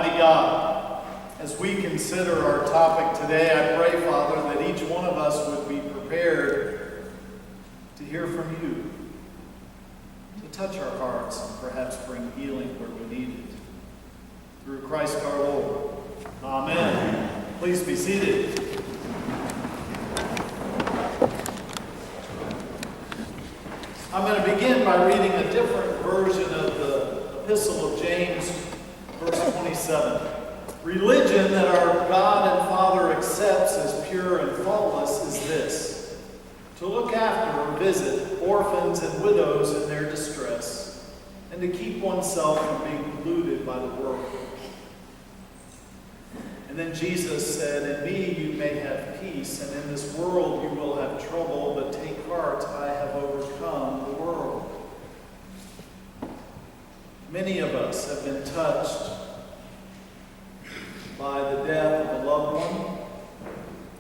Almighty God, as we consider our topic today, I pray, Father, that each one of us would be prepared to hear from you, to touch our hearts and perhaps bring healing where we need it. Through Christ our Lord. Amen. Please be seated. I'm going to begin by reading a different version of the Epistle of James, verse 27. Religion that our God and Father accepts as pure and faultless is this: to look after or visit orphans and widows in their distress, and to keep oneself from being polluted by the world. And then Jesus said, "In me you may have peace, and in this world you will have trouble, but take heart, I have overcome the world." Many of us have been touched by the death of a loved one,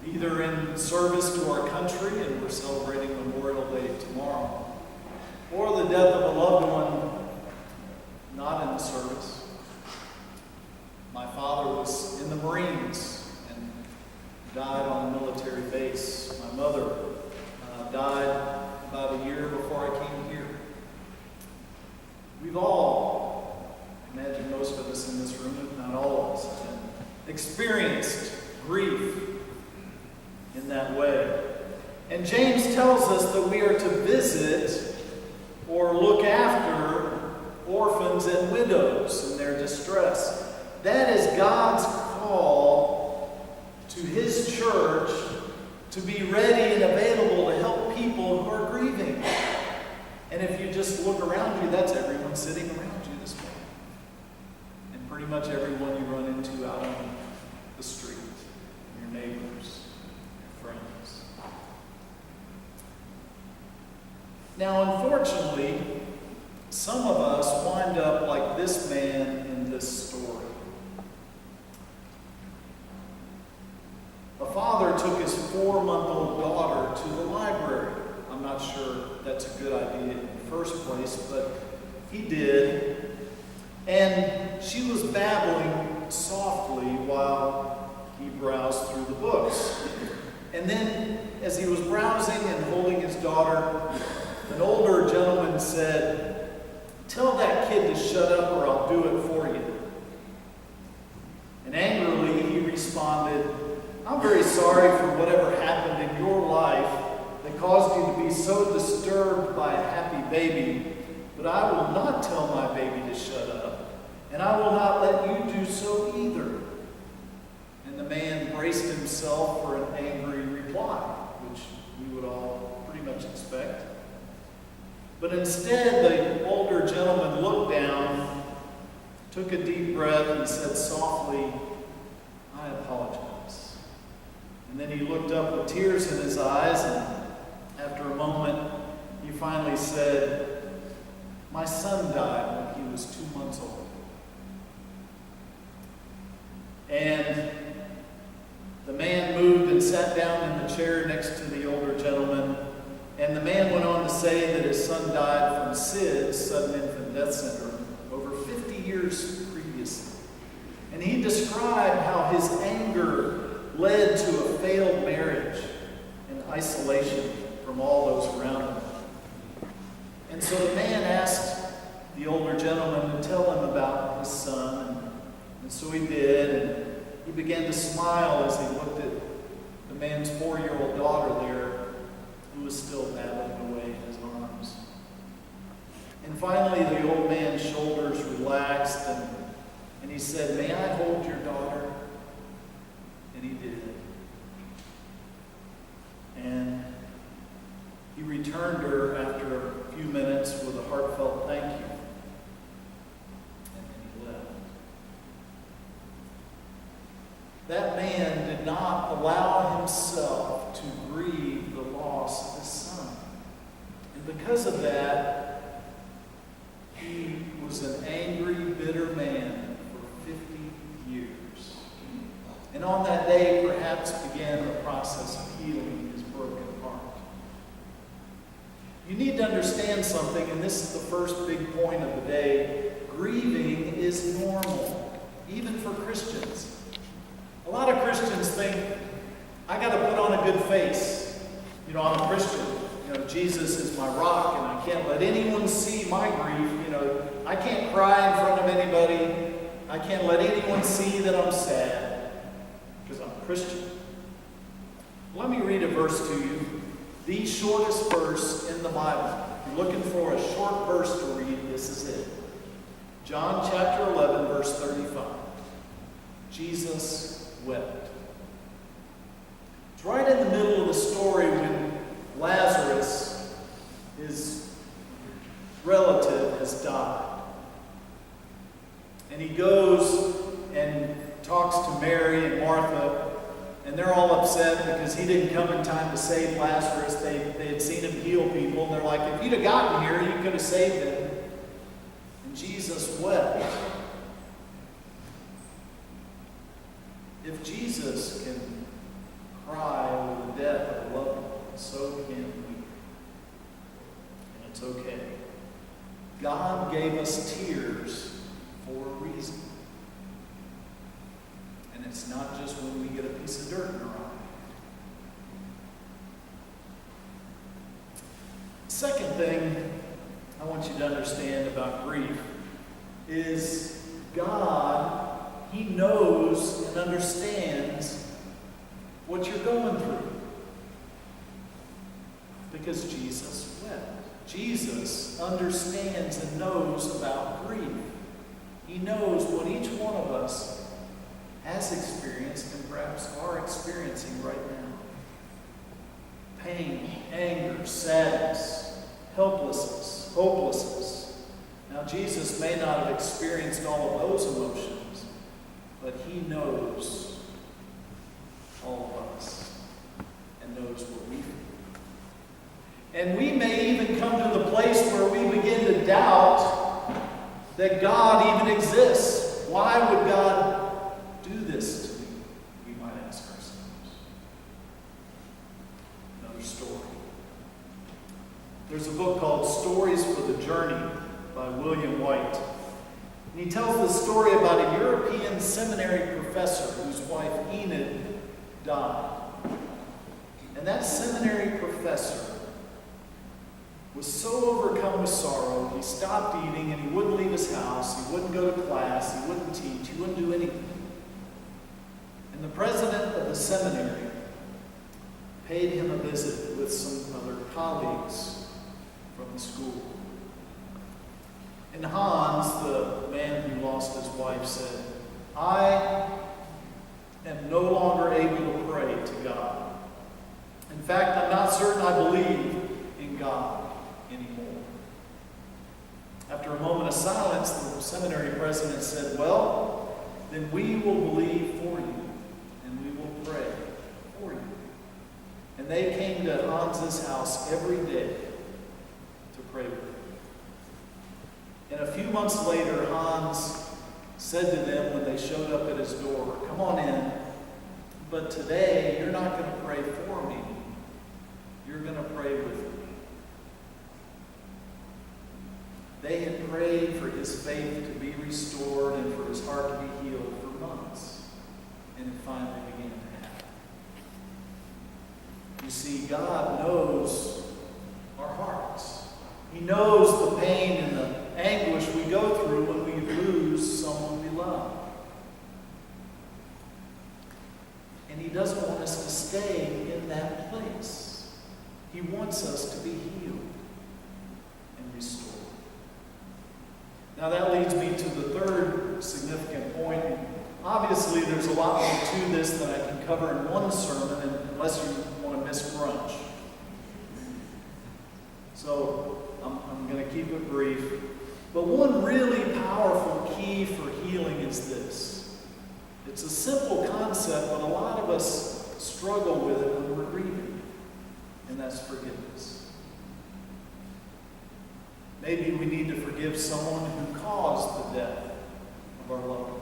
either in service to our country, and we're celebrating Memorial Day tomorrow, or the death of a loved one not in the service. My father was in the Marines and died on a military base. My mother died about a year before I came here. We've all, I imagine most of us in this room, if not all of us, have experienced grief in that way. And James tells us that we are to visit or look after orphans and widows in their distress. That is God's call to His church to be ready and available to help people who are grieving. And if you just look around you, that's everyone sitting around you this morning. And pretty much everyone you run into out on the street, your neighbors, your friends. Now, unfortunately, some of us wind up like this man in this story. A father took his 4-month-old daughter to the library. I'm not sure that's a good idea in the first place, but he did. And she was babbling softly while he browsed through the books. And then, as he was browsing and holding his daughter, an older gentleman said, "Tell that kid to shut up or I'll do it for you." And angrily he responded, "I'm very sorry for whatever happened in your life that caused you to be so disturbed by a happy baby, but I will not tell my baby to shut up, and I will not let you do so either." And the man braced himself for an angry reply, which we would all pretty much expect. But instead, the older gentleman looked down, took a deep breath, and said softly, "I apologize." And then he looked up with tears in his eyes, and after a moment, he finally said, "My son died when he was 2 months old." And the man moved and sat down in the chair next to the older gentleman. And the man went on to say that his son died from SIDS, sudden infant death syndrome, over 50 years previously. And he described how his anger led to a failed marriage and isolation from all those around him. And so the man asked the older gentleman to tell him about his son. And so he did, and he began to smile as he looked at the man's 4-year-old daughter there, who was still babbling away in his arms. And finally, the old man's shoulders relaxed, and he said, "May I hold your daughter?" And he did. And he returned her after a few minutes with a heartfelt thank you. And then he left. That man did not allow himself to grieve the loss of his son. And because of that, he was an angry, bitter man for 50 years. And on that day, perhaps began the process of healing his broken heart. You need to understand something, and this is the first big point of the day. Grieving is normal. even for Christians. A lot of Christians think, I got to put on a good face. You know, I'm a Christian. You know, Jesus is my rock, and I can't let anyone see my grief. You know, I can't cry in front of anybody. I can't let anyone see that I'm sad because I'm a Christian. Let me read a verse to you. The shortest verse in the Bible. If you're looking for a short verse to read, this is it. John chapter 11, verse 35. Jesus wept. It's right in the middle of the story when Lazarus, his relative, has died. And he goes and talks to Mary and Martha, and they're all upset because he didn't come in time to save Lazarus. They had seen him heal people, and they're like, if you'd have gotten here, you could have saved him. And Jesus wept. If Jesus can cry over the death of a loved one, so can we. And it's okay. God gave us tears for a reason. And it's not just when we get a piece of dirt in our eye. The second thing I want you to understand about grief is God, He knows and understands what you're going through. Because Jesus wept. Jesus understands and knows about grief. He knows what each one of us has experienced and perhaps are experiencing right now. Pain, anger, sadness, helplessness, hopelessness. Now, Jesus may not have experienced all of those emotions, but He knows all of us and knows what we feel. And we may even come to the place where we begin to doubt that God even exists. Why would God do this to me? We might ask ourselves. Another story. There's a book called Stories for the Journey by William White. And he tells the story about a European seminary professor whose wife Enid died. And that seminary professor was so overcome with sorrow, he stopped eating and he wouldn't leave his house, he wouldn't go to class, he wouldn't teach, he wouldn't do anything. And the president of the seminary paid him a visit with some other colleagues from the school. And Hans, the man who lost his wife, said, I am no longer able to pray to God. In fact, I'm not certain I believe in God anymore. After a moment of silence, the seminary president said, well, then we will believe for you, and we will pray for you. And they came to Hans's house every day to pray with him. And a few months later, Hans said to them when they showed up at his door, come on in, but today you're not going to pray for me. You're going to pray with me. They had prayed for his faith to be restored and for his heart to be healed for months. And it finally began to happen. You see, God knows our hearts. He knows the pain and the anguish we go through when we lose someone we love. And He doesn't want us to stay in that place. He wants us to be healed and restored. Now that leads me to the third significant point. Obviously, there's a lot more to this than I can cover in one sermon, unless you want to miss brunch. So I'm going to keep it brief. But one really powerful key for healing is this. It's a simple concept, but a lot of us struggle with it when we're grieving, and that's forgiveness. Maybe we need to forgive someone who caused the death of our loved one.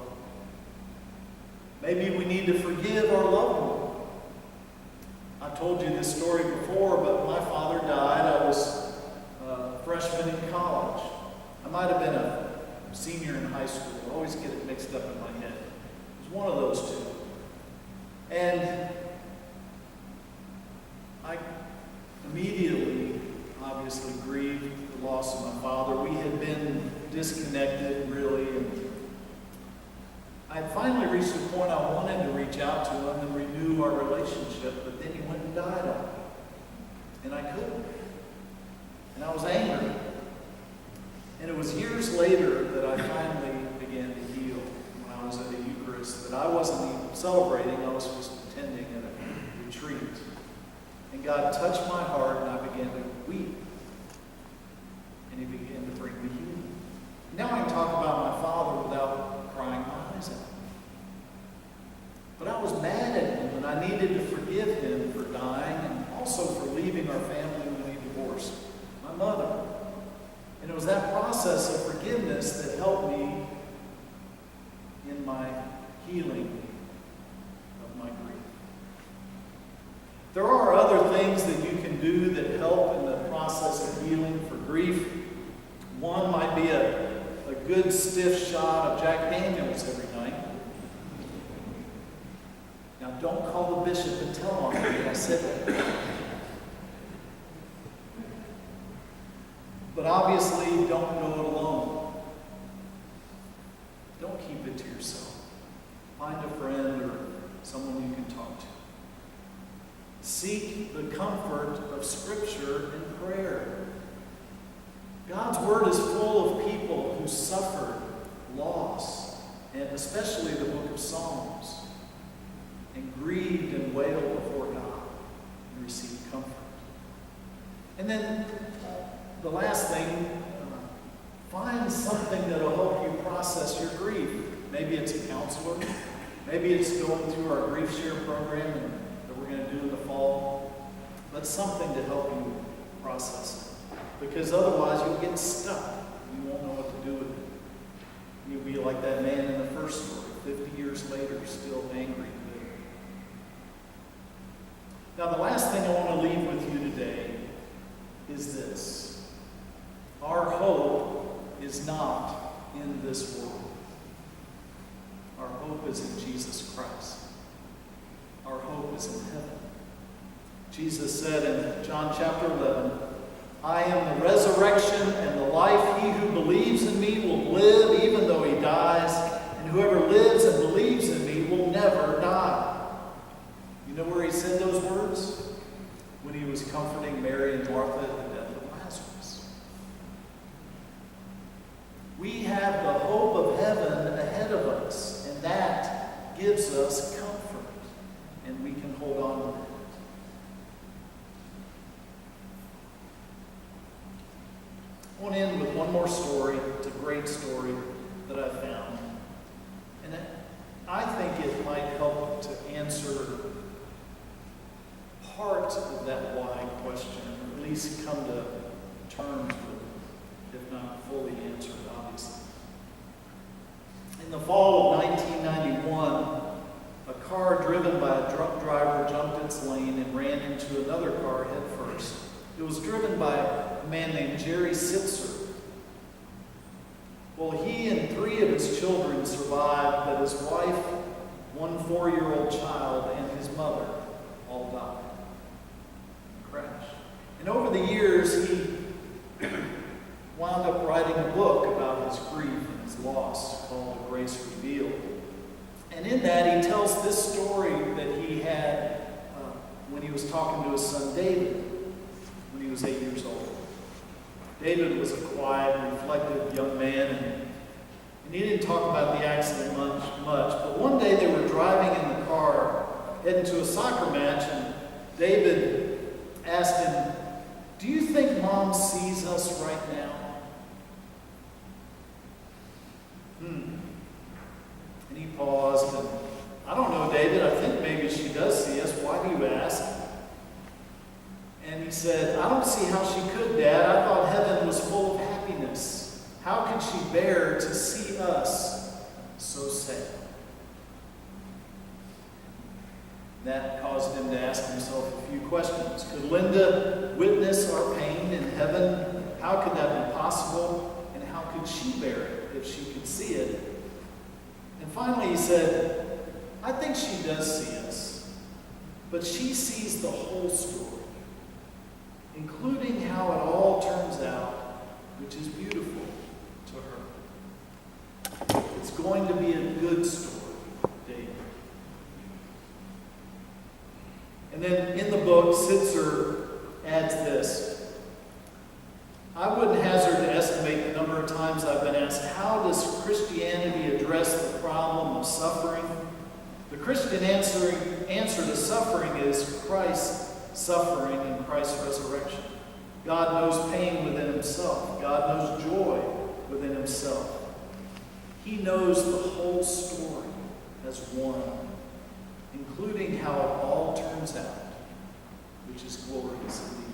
Maybe we need to forgive our loved one. I've told you this story before, but my father died. I was a freshman in college. I might have been a senior in high school. I always get it mixed up in my head. It was one of those two. And I immediately, obviously, grieved the loss of my father. We had been disconnected, really, and I had finally reached a point I wanted to reach out to him and renew our relationship, but then he went and died on me. And I couldn't. And I was angry. And it was years later that I finally began to heal when I was at a Eucharist that I wasn't even celebrating, I was just attending at a retreat. And God touched my heart and I began to weep. And he began to bring me healing. Now I can talk about my father without crying my eyes out. But I was mad at him and I needed to forgive him for dying and also for leaving our family when we divorced my mother. And it was that process of forgiveness that helped me in my healing of my grief. There are other things that you can do that help in the process of healing for grief. One might be a good stiff shot of Jack Daniels every night. Now don't call the bishop and tell on me I said that. But obviously, don't go it alone. Don't keep it to yourself. Find a friend or someone you can talk to. Seek the comfort of Scripture and prayer. God's Word is full of people who suffered loss, and especially the book of Psalms, and grieved and wailed before God and received comfort. And then the last thing, find something that will help you process your grief. Maybe it's a counselor. Maybe it's going through our Grief Share program that we're going to do in the fall. But something to help you process it. Because otherwise you'll get stuck. You won't know what to do with it. You'll be like that man in the first story, 50 years later, still angry. Now the last thing I want to leave with you today is this. Our hope is not in this world. Our hope is in Jesus Christ. Our hope is in heaven. Jesus said in John chapter 11, I am the resurrection and the life. He who believes in me will live even though he dies, and whoever lives and believes in me will never die. You know where he said those words? When he was comforting Mary and Martha at the death of Lazarus. We have the hope of heaven ahead of us, and that gives us comfort, and we can hold on to that. I want to end with one more story. It's a great story that I found. And I think it might help to answer part of that why question, or at least come to terms with it, if not fully answered, obviously. In the fall of 1991, a car driven by a drunk driver jumped its lane and ran into another car head first. It was driven by a man named Jerry Sitzer. Well, he and 3 of his children survived, but his wife, 1 4-year-old child, and his mother all died in the crash. And over the years, he wound up writing a book about his grief and his loss called A Grace Revealed. And in that, he tells this story that he had when he was talking to his son David when he was 8 years old. David was a quiet, reflective young man, and he didn't talk about the accident much, but one day they were driving in the car, heading to a soccer match, and David asked him, do you think Mom sees us right now? And he paused, and I don't know, David, I think maybe she does see us. Why do you ask? And he said, I don't see how she could, Dad. I thought heaven was full of happiness. How could she bear to see us so sad? That caused him to ask himself a few questions. Could Linda witness our pain in heaven? How could that be possible? And how could she bear it if she could see it. And finally he said, I think she does see us, but she sees the whole story, including how it all turns out, which is beautiful to her. It's going to be a good story, David. And then in the book, Sitzer adds this. I wouldn't hazard to estimate the number of times I've been asked, how does Christianity address the problem of suffering? The Christian answer to suffering is Christ's suffering and Christ's resurrection. God knows pain within himself. God knows joy within himself. He knows the whole story as one, including how it all turns out, which is glorious indeed.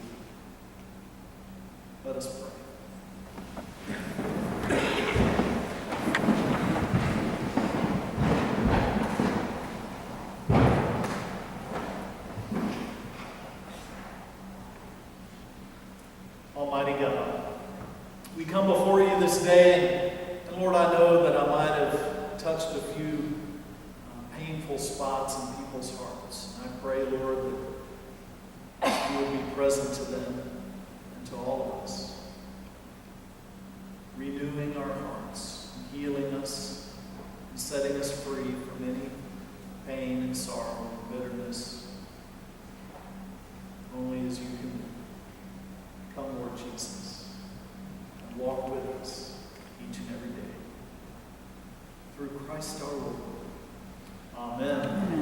Let us pray. Almighty God, we come before you this day, and Lord, I know that I might have touched a few painful spots in people's hearts. And I pray, Lord, that you will be present to them and to all of us, renewing our hearts, healing us, and setting us free from any pain and sorrow and bitterness. Only as you can come, Lord Jesus, and walk with us each and every day. Through Christ our Lord. Amen.